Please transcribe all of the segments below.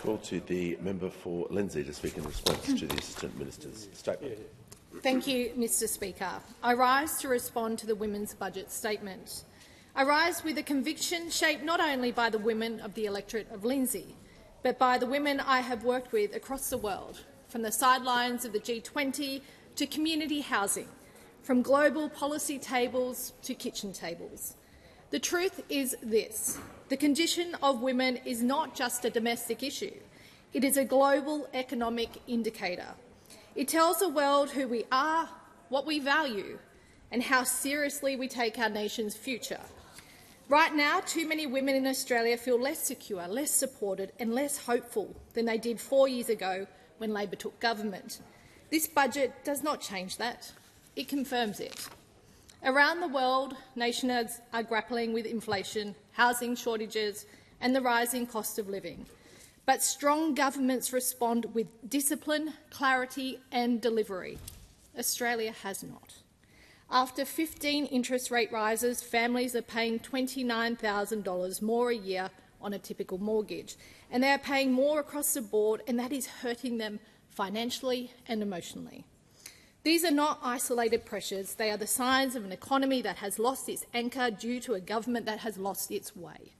call to the member for Lindsay to speak in response to the Assistant Minister's statement. Thank you, Mr Speaker. I rise to respond to the Women's Budget Statement. I rise with a conviction shaped not only by the women of the electorate of Lindsay, but by the women I have worked with across the world, from the sidelines of the G20 to community housing, from global policy tables to kitchen tables. The truth is this: the condition of women is not just a domestic issue. It is a global economic indicator. It tells the world who we are, what we value, and how seriously we take our nation's future. Right now, too many women in Australia feel less secure, less supported and less hopeful than they did 4 years ago when Labor took government. This budget does not change that. It confirms it. Around the world, nations are grappling with inflation, housing shortages and the rising cost of living. But strong governments respond with discipline, clarity and delivery. Australia has not. After 15 interest rate rises, families are paying $29,000 more a year on a typical mortgage, and they are paying more across the board, and that is hurting them financially and emotionally. These are not isolated pressures. They are the signs of an economy that has lost its anchor due to a government that has lost its way.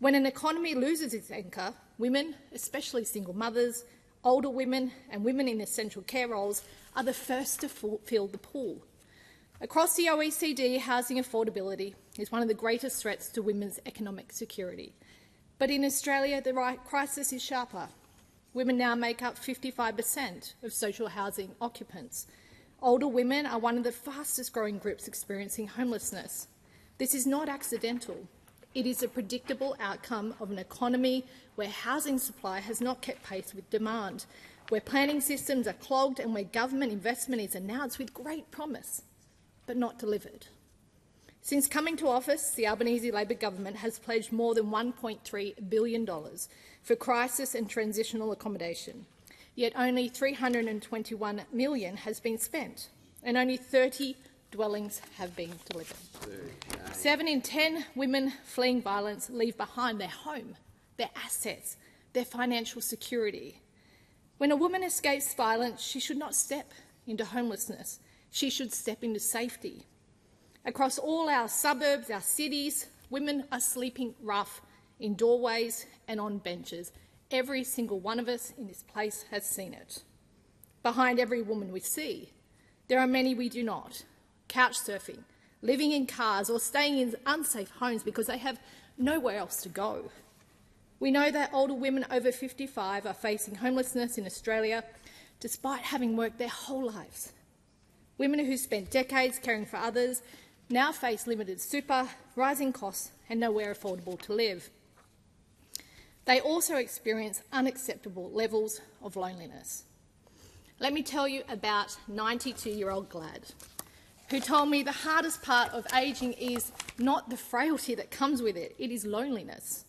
When an economy loses its anchor, women, especially single mothers, older women and women in essential care roles, are the first to fill the pool. Across the OECD, housing affordability is one of the greatest threats to women's economic security. But in Australia, the crisis is sharper. Women now make up 55% of social housing occupants. Older women are one of the fastest-growing groups experiencing homelessness. This is not accidental. It is a predictable outcome of an economy where housing supply has not kept pace with demand, where planning systems are clogged and where government investment is announced with great promise, but not delivered. Since coming to office, the Albanese Labor government has pledged more than $1.3 billion for crisis and transitional accommodation, yet only $321 million has been spent, and only 30 dwellings have been delivered. 7 in 10 women fleeing violence leave behind their home, their assets, their financial security. When a woman escapes violence, she should not step into homelessness. She should step into safety. Across all our suburbs, our cities, women are sleeping rough in doorways and on benches. Every single one of us in this place has seen it. Behind every woman we see, there are many we do not. Couch surfing, living in cars or staying in unsafe homes because they have nowhere else to go. We know that older women over 55 are facing homelessness in Australia despite having worked their whole lives. Women who spent decades caring for others now face limited super, rising costs and nowhere affordable to live. They also experience unacceptable levels of loneliness. Let me tell you about 92-year-old Glad, who told me the hardest part of ageing is not the frailty that comes with it, it is loneliness.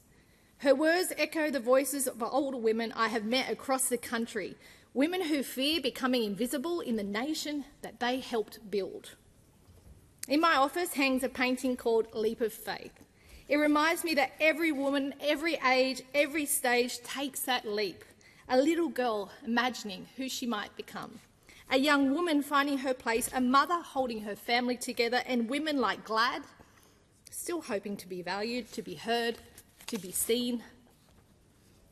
Her words echo the voices of older women I have met across the country, women who fear becoming invisible in the nation that they helped build. In my office hangs a painting called Leap of Faith. It reminds me that every woman, every age, every stage takes that leap. A little girl imagining who she might become. A young woman finding her place, a mother holding her family together, and women like Glad still hoping to be valued, to be heard, to be seen.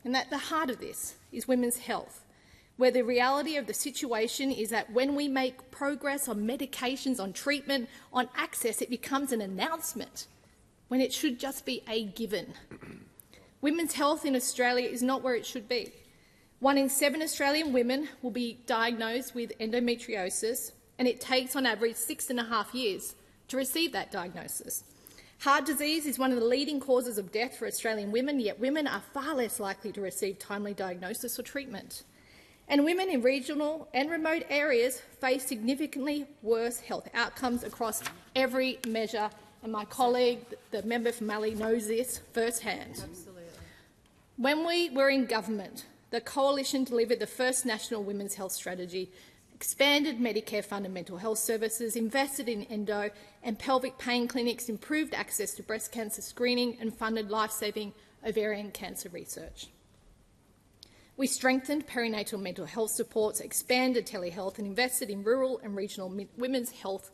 And at the heart of this is women's health, where the reality of the situation is that when we make progress on medications, on treatment, on access, it becomes an announcement when it should just be a given. Women's health in Australia is not where it should be. 1 in 7 Australian women will be diagnosed with endometriosis, and it takes on average 6.5 years to receive that diagnosis. Heart disease is one of the leading causes of death for Australian women, yet women are far less likely to receive timely diagnosis or treatment. And women in regional and remote areas face significantly worse health outcomes across every measure, and my colleague, the member for Mallee, knows this firsthand. Absolutely. When we were in government, the Coalition delivered the first National Women's Health Strategy, expanded Medicare fundamental health services, invested in endo and pelvic pain clinics, improved access to breast cancer screening and funded life-saving ovarian cancer research. We strengthened perinatal mental health supports, expanded telehealth and invested in rural and regional women's health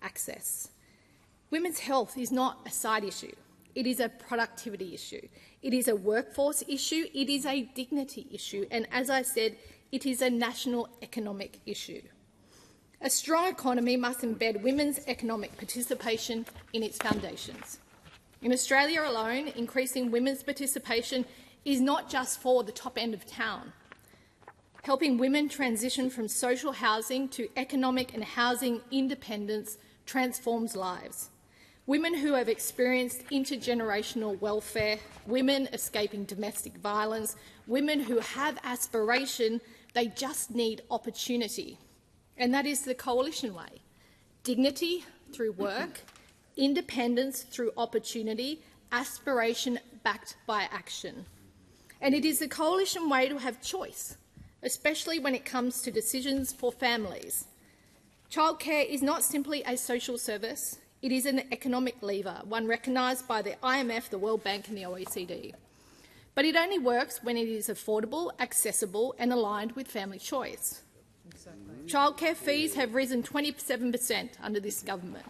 access. Women's health is not a side issue. It is a productivity issue. It is a workforce issue. It is a dignity issue. And as I said, it is a national economic issue. A strong economy must embed women's economic participation in its foundations. In Australia alone, increasing women's participation is not just for the top end of town. Helping women transition from social housing to economic and housing independence transforms lives. Women who have experienced intergenerational welfare, women escaping domestic violence, women who have aspiration, they just need opportunity. And that is the coalition way. Dignity through work, independence through opportunity, aspiration backed by action. And it is the coalition way to have choice, especially when it comes to decisions for families. Childcare is not simply a social service, it is an economic lever, one recognised by the IMF, the World Bank and the OECD. But it only works when it is affordable, accessible and aligned with family choice. Exactly. Childcare fees have risen 27% under this government.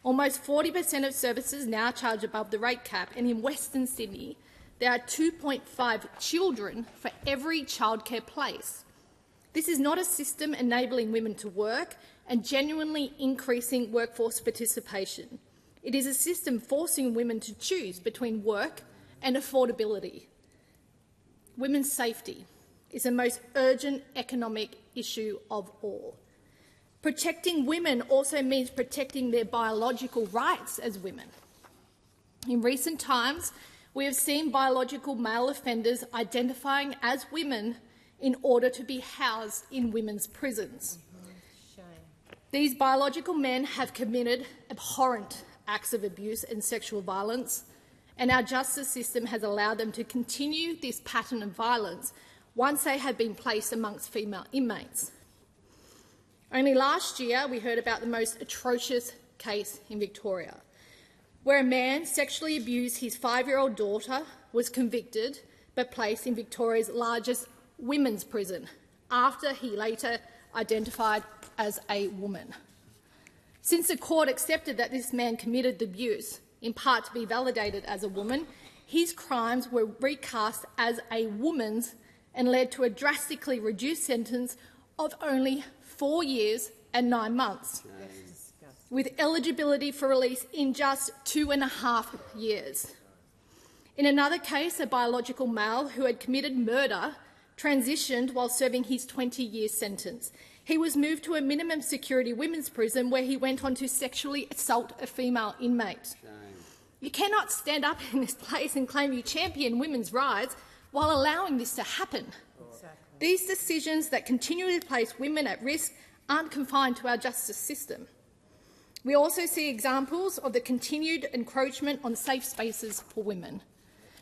Almost 40% of services now charge above the rate cap, and in Western Sydney, there are 2.5 children for every childcare place. This is not a system enabling women to work and genuinely increasing workforce participation. It is a system forcing women to choose between work and affordability. Women's safety is the most urgent economic issue of all. Protecting women also means protecting their biological rights as women. In recent times, we have seen biological male offenders identifying as women in order to be housed in women's prisons. These biological men have committed abhorrent acts of abuse and sexual violence, and our justice system has allowed them to continue this pattern of violence once they have been placed amongst female inmates. Only last year we heard about the most atrocious case in Victoria, where a man sexually abused his 5-year-old daughter, was convicted but placed in Victoria's largest women's prison after he later identified as a woman. Since the court accepted that this man committed the abuse, in part to be validated as a woman, his crimes were recast as a woman's and led to a drastically reduced sentence of only 4 years and 9 months, with eligibility for release in just 2.5 years. In another case, a biological male who had committed murder transitioned while serving his 20-year sentence. He was moved to a minimum security women's prison where he went on to sexually assault a female inmate. You cannot stand up in this place and claim you champion women's rights while allowing this to happen. Exactly. These decisions that continue to place women at risk aren't confined to our justice system. We also see examples of the continued encroachment on safe spaces for women,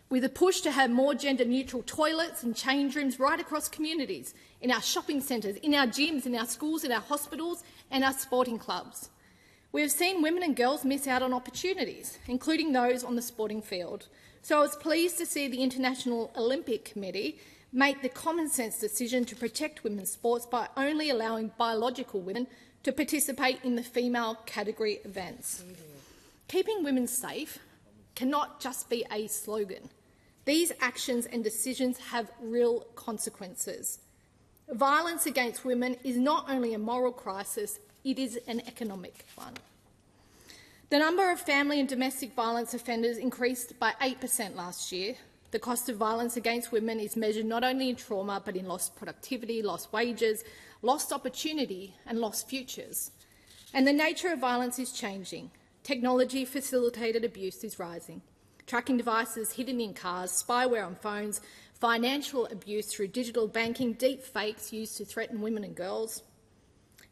with a push to have more gender-neutral toilets and change rooms right across communities, in our shopping centres, in our gyms, in our schools, in our hospitals and our sporting clubs. We have seen women and girls miss out on opportunities, including those on the sporting field. So I was pleased to see the International Olympic Committee make the common-sense decision to protect women's sports by only allowing biological women to participate in the female category events. Keeping women safe cannot just be a slogan. These actions and decisions have real consequences. Violence against women is not only a moral crisis, it is an economic one. The number of family and domestic violence offenders increased by 8% last year. The cost of violence against women is measured not only in trauma but in lost productivity, lost wages, lost opportunity and lost futures. And the nature of violence is changing. Technology-facilitated abuse is rising. Tracking devices hidden in cars, spyware on phones, financial abuse through digital banking, deep fakes used to threaten women and girls.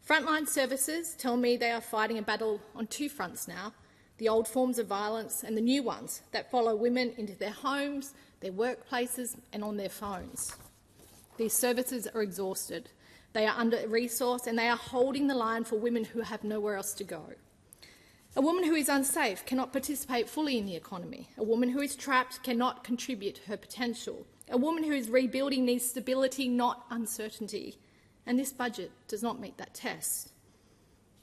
Frontline services tell me they are fighting a battle on 2 fronts now, the old forms of violence and the new ones that follow women into their homes, their workplaces and on their phones. These services are exhausted. They are under-resourced and they are holding the line for women who have nowhere else to go. A woman who is unsafe cannot participate fully in the economy. A woman who is trapped cannot contribute her potential. A woman who is rebuilding needs stability, not uncertainty. And this budget does not meet that test.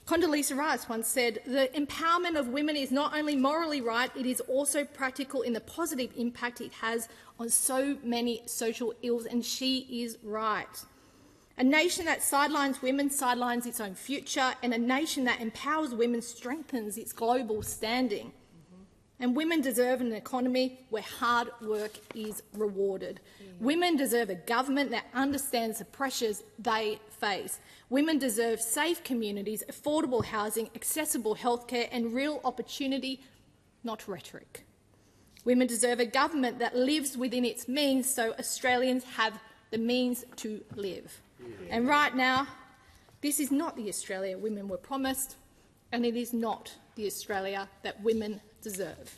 Condoleezza Rice once said, "The empowerment of women is not only morally right, it is also practical in the positive impact it has on so many social ills," and she is right. A nation that sidelines women sidelines its own future, and a nation that empowers women strengthens its global standing. And women deserve an economy where hard work is rewarded. Women deserve a government that understands the pressures they face. Women deserve safe communities, affordable housing, accessible healthcare and real opportunity, not rhetoric. Women deserve a government that lives within its means so Australians have the means to live. And right now, this is not the Australia women were promised, and it is not the Australia that women deserve.